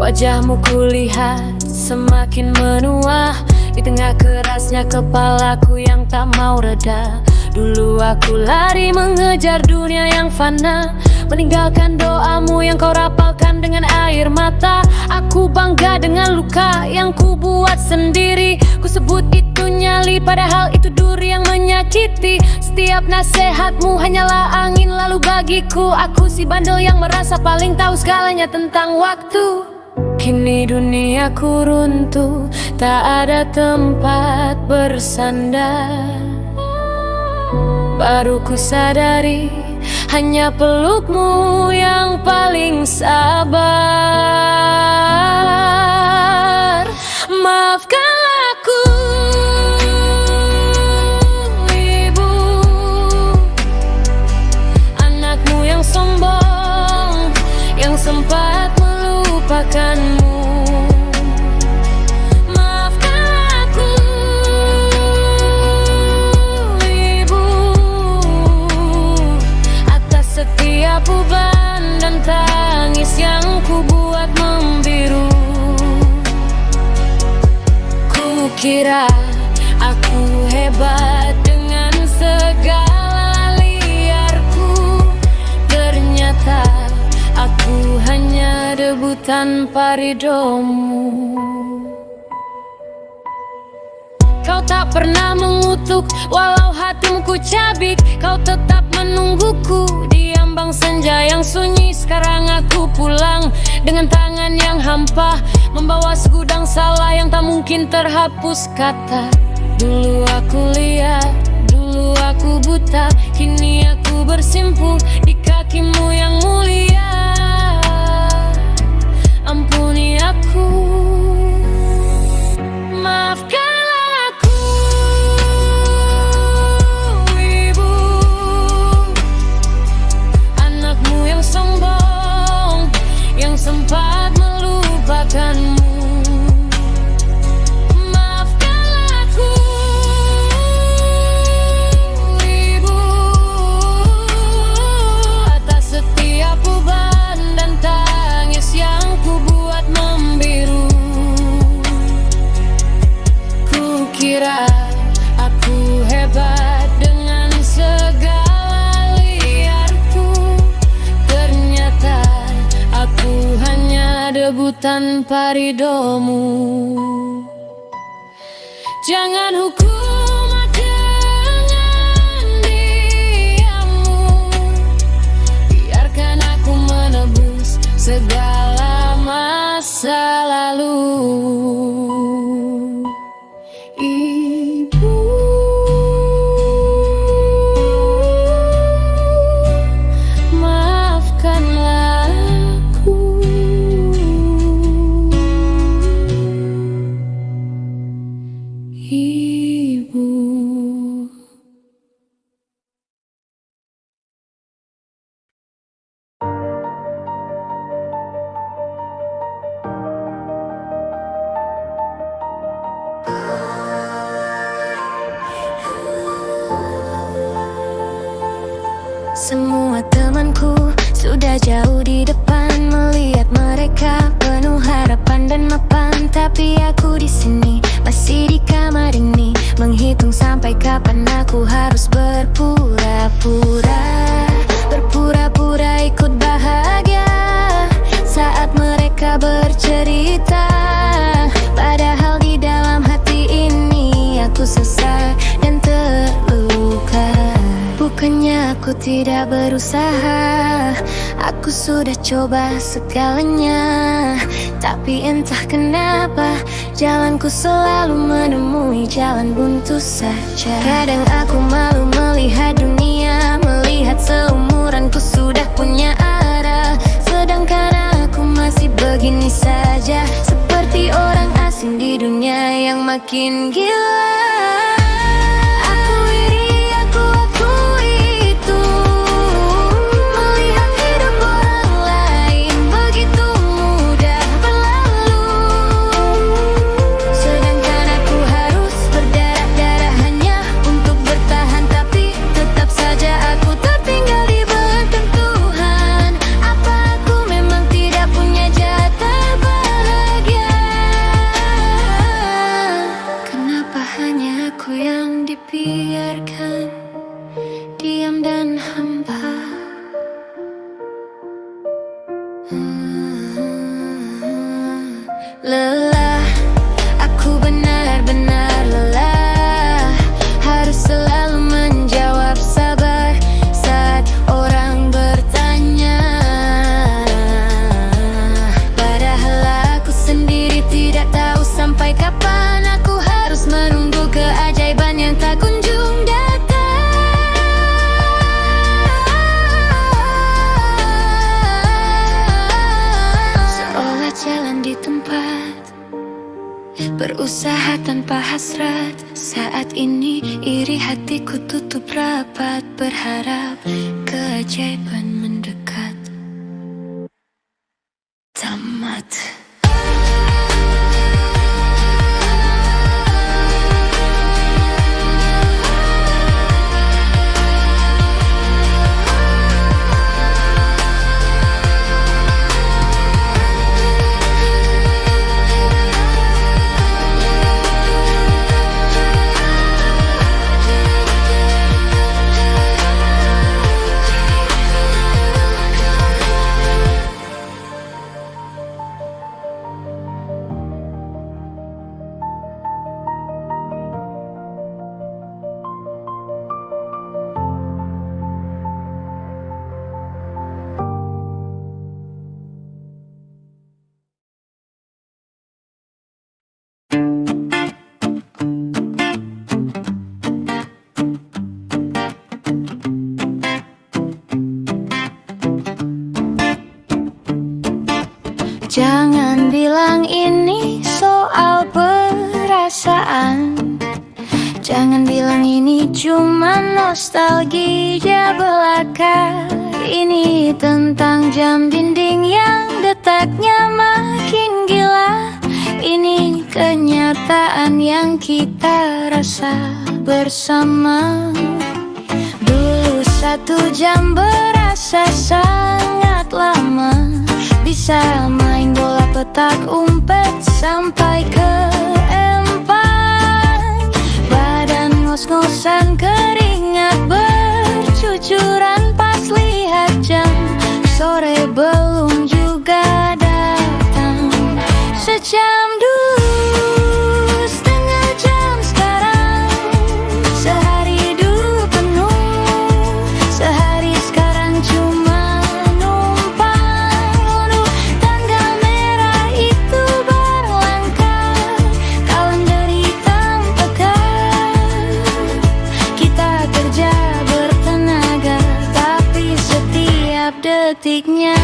Wajahmu kulihat semakin menua di tengah kerasnya kepalaku yang tak mau reda. Dulu aku lari mengejar dunia yang fana, meninggalkan doamu yang kau rapalkan dengan air mata. Aku bangga dengan luka yang ku buat sendiri. Ku sebut itu nyali padahal itu duri yang menyakiti. Setiap nasihatmu hanyalah angin lalu bagiku. Aku si bandel yang merasa paling tahu segalanya tentang waktu. Kini duniaku runtuh, tak ada tempat bersandar. Baru ku sadari hanya pelukmu yang paling sabar. Maafkanlah aku, ibu, anakmu yang sombong, yang sempat melupakanmu. Beban dan tangis yang ku buat membiru. Ku kira aku hebat dengan segala liarku. Ternyata aku hanya debu tanpa ridhomu. Kau tak pernah mengutuk walau hatimu ku cabik. Kau tetap menungguku di ambang senja yang sunyi. Sekarang aku pulang dengan tangan yang hampa, membawa segudang salah yang tak mungkin terhapus kata. Dulu aku lihat, dulu aku buta, kini aku bersimpuh di kakimu yang mulia. Ampuni aku, maafkan sempat melupakanmu. Maafkanlah aku, ibu, atas setiap beban dan tangis yang ku buat membiru. Ku kira aku hebat dengan segala liarku. Ternyata aku hanya debu tanpa ridhomu. Jangan hukum dengan diammu, biarkan aku menebus segala masa lalu. Ibu, maafkanlah ibu. Semua temanku sudah jauh di depan, melihat mereka penuh harapan dan mapan. Tapi aku di sini masih di kamar ini, menghitung sampai kapan aku harus berpura-pura. Berpura-pura ikut bahagia saat mereka bercerita. Padahal di dalam hati ini aku sesat dan terluka. Bukannya aku tidak berusaha, aku sudah coba segalanya. Tapi entah kenapa jalanku selalu menemui jalan buntu saja. Kadang aku malu melihat dunia, melihat seumuranku sudah punya arah, sedangkan aku masih begini saja, seperti orang asing di dunia yang makin gila. Apa aku memang tidak punya jatah Berusaha tanpa hasrat. Saat ini iri hatiku tutup rapat, berharap keajaiban mendekat. Tamat. Jangan bilang ini soal perasaan. Jangan bilang ini cuma nostalgia belaka. Ini tentang jam dinding yang detaknya makin gila. Ini kenyataan yang kita rasa bersama. Dulu 1 jam berasa sangat lama. Bisa main bola petak umpet sampai ke empang. Badan ngos-ngosan, keringat bercucuran pas lihat jam. Sore belum juga datang. Sejam dulu, setengah jam sekarang. Sehari dulu penuh, sehari sekarang cuma detiknya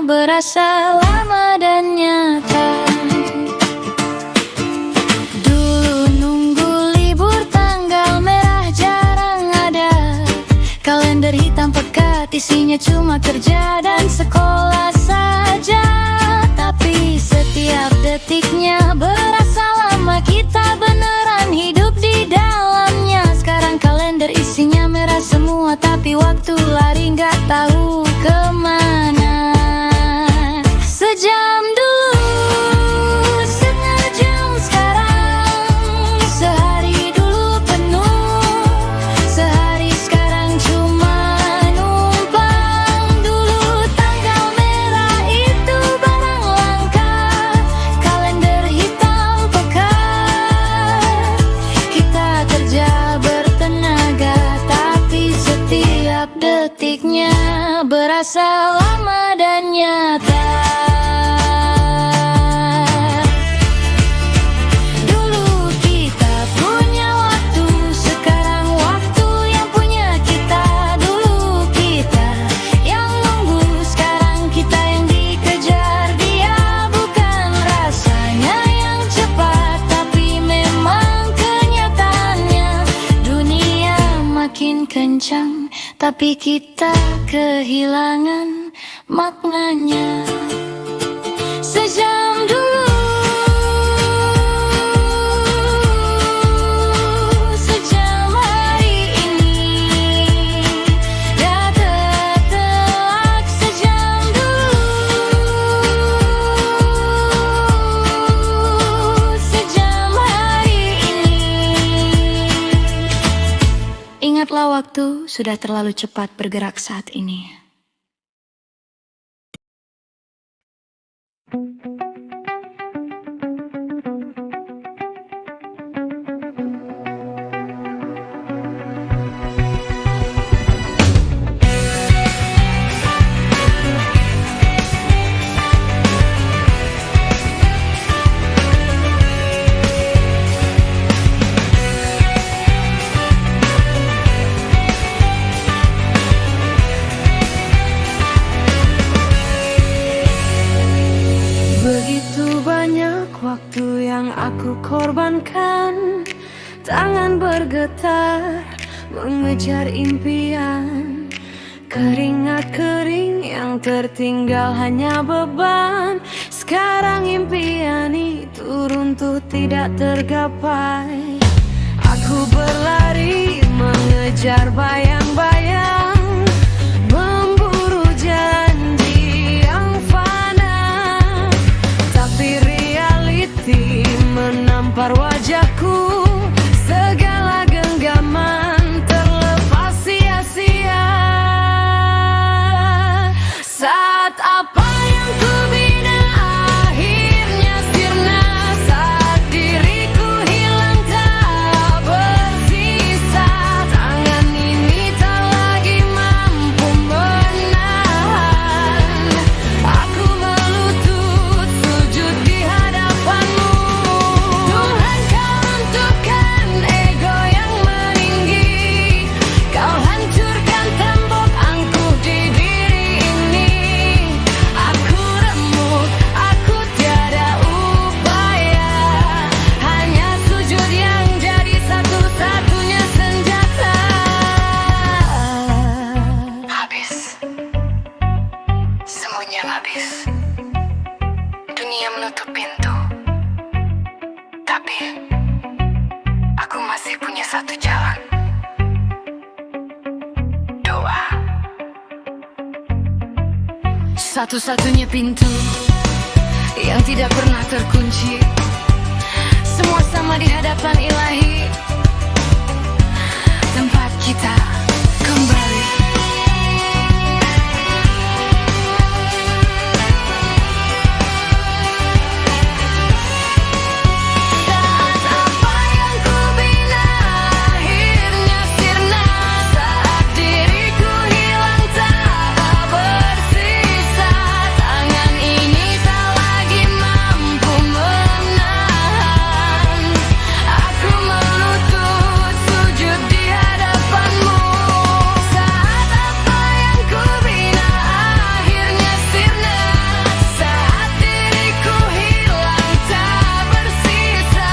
berasa lama dan nyata. Dulu nunggu libur tanggal merah jarang ada. Kalender hitam pekat isinya cuma kerja dan sekolah saja. Tapi setiap detiknya berasa lama, kita beneran hidup di dalamnya. Sekarang kalender isinya merah semua, tapi waktu lari nggak tahu kemana. Sejam dulu, setengah jam sekarang. Sehari dulu penuh, sehari sekarang cuma numpang. Dulu tanggal merah itu barang langka, kalender hitam pekat. Kita kerja bertenaga, tapi setiap detiknya berasa lama dan nyata. Dulu kita punya waktu, sekarang waktu yang punya kita. Dulu kita yang nunggu, sekarang kita yang dikejar. Dia bukan rasanya yang cepat, tapi memang kenyataannya. Dunia makin kencang, tapi kita kehilangan maknanya. Sejam dulu, sejam hari ini, dah tertelak. Sejam dulu, sejam hari ini. Ingatlah, waktu sudah terlalu cepat bergerak saat ini. waktu yang aku korbankan, tangan bergetar mengejar impian. Keringat kering yang tertinggal hanya beban. Sekarang impian itu runtuh tidak tergapai. Aku berlari mengejar bayang-bayang, memburu janji yang fana. Tapi reality menampar wajahku, segala genggaman terlepas sia-sia. Saat apa yang ku bina akhirnya sirna, saat diriku hilang tak bersisa, tangan ini tak lagi mampu menahan. Aku melutut sujud di hadapanmu. Tuhan, kau runtuhkan ego yang meninggi, kau hancurkan tembok angkuh di diri ini. Aku remuk, aku tiada upaya, hanya sujud yang jadi satu-satunya senjata. Habis. Semuanya habis. Dunia menutup pintu. Tapi aku masih punya satu jalan. Doa. Satu-satunya pintu yang tidak pernah terkunci. Semua sama di hadapan Ilahi. Tempat kita kembali. Saat apa yang ku bina akhirnya sirna, saat diriku hilang tak bersisa, tangan ini tak lagi mampu menahan. Aku melutut sujud di hadapanmu. Saat apa yang ku bina akhirnya sirna, saat diriku hilang tak bersisa,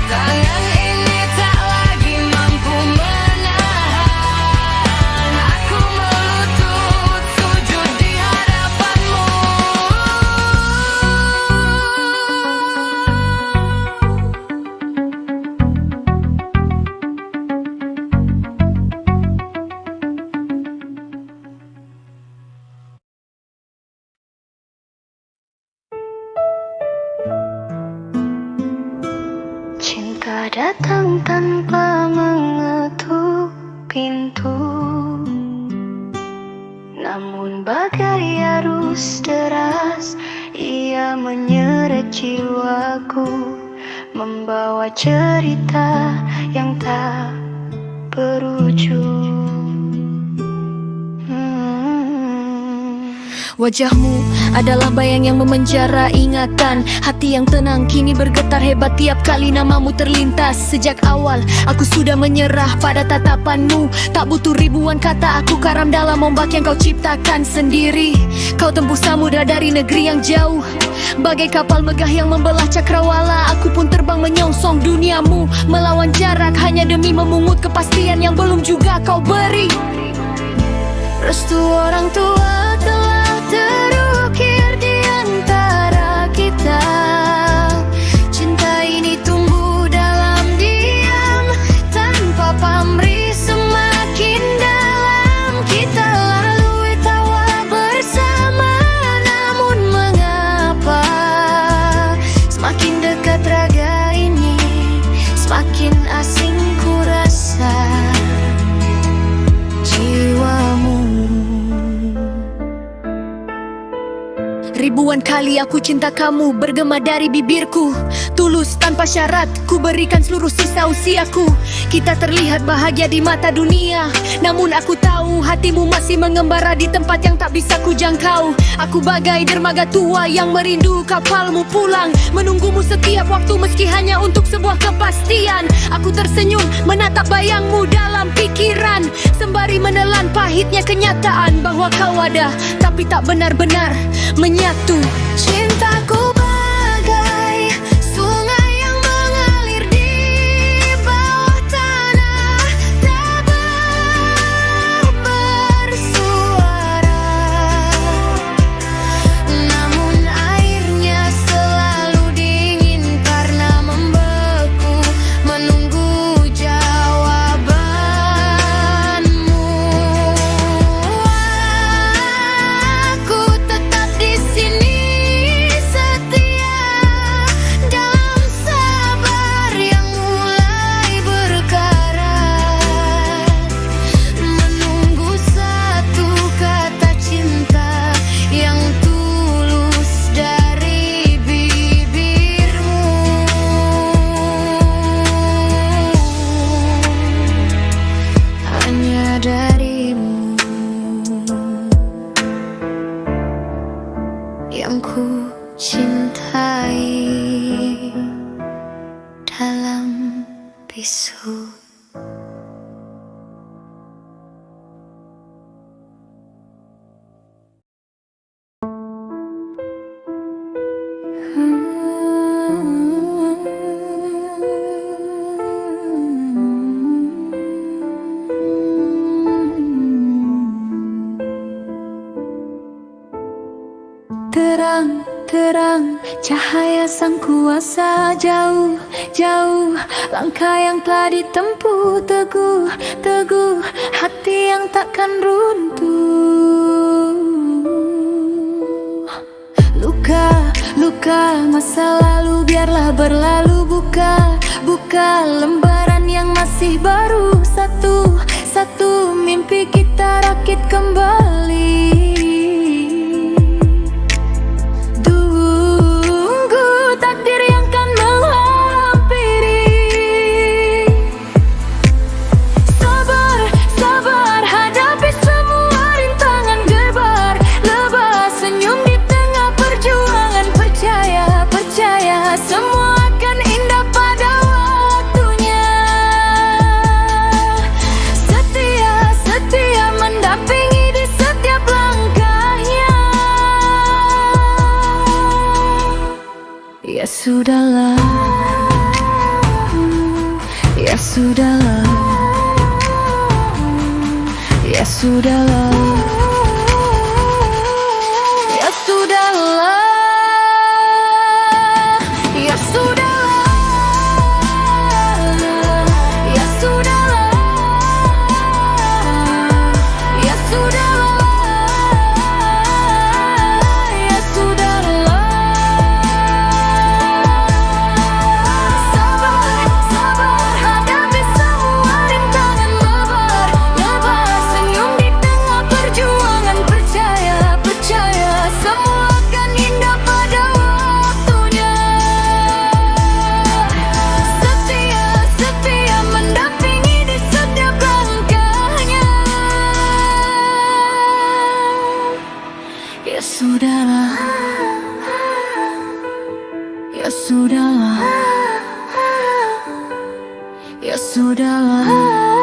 tangan ini tak lagi mampu menahan. Aku melutut sujud di hadapanmu. Cinta datang tanpa mengetuk pintu, namun bagai arus deras ia menyeret jiwaku, membawa cerita yang tak berujung. Wajahmu adalah bayang yang memenjara ingatan. Hati yang tenang kini bergetar hebat tiap kali namamu terlintas. Sejak awal aku sudah menyerah pada tatapanmu. Tak butuh ribuan kata, aku karam dalam ombak yang kau ciptakan sendiri. Kau tembus samudra dari negeri yang jauh, bagai kapal megah yang membelah cakrawala. Aku pun terbang menyongsong duniamu, melawan jarak hanya demi memungut kepastian yang belum juga kau beri. Restu orang tua telah terukir di antara kita. Cinta ini tumbuh dalam diam, tanpa pamrih semakin dalam. Kita lalui tawa bersama, namun mengapa semakin dekat raga ini, semakin asing ku rasa jiwamu. Ribuan kali aku cinta kamu bergema dari bibirku, tulus tanpa syarat ku berikan seluruh sisa usiaku. Kita terlihat bahagia di mata dunia, namun aku tahu hatimu masih mengembara di tempat yang tak bisa ku jangkau. Aku bagai dermaga tua yang merindu kapalmu pulang, menunggumu setiap waktu meski hanya untuk sebuah kepastian. Aku tersenyum menatap bayangmu dalam pikiran, sembari menelan pahitnya kenyataan bahwa kau ada tapi tak benar-benar menyatu. Cintaku bagai Terang, terang, cahaya sang kuasa. Jauh, jauh, langkah yang telah ditempuh. Teguh, teguh, hati yang takkan runtuh. Luka, luka, masa lalu biarlah berlalu. Buka, buka lembaran yang masih baru. Satu, satu, mimpi kita rakit kembali. Semua akan indah pada waktunya. Setia, setia mendampingi di setiap langkahnya. Ya sudahlah, ya sudahlah, ya sudahlah, ya sudahlah. Ya sudahlah, ya sudahlah, ya sudahlah.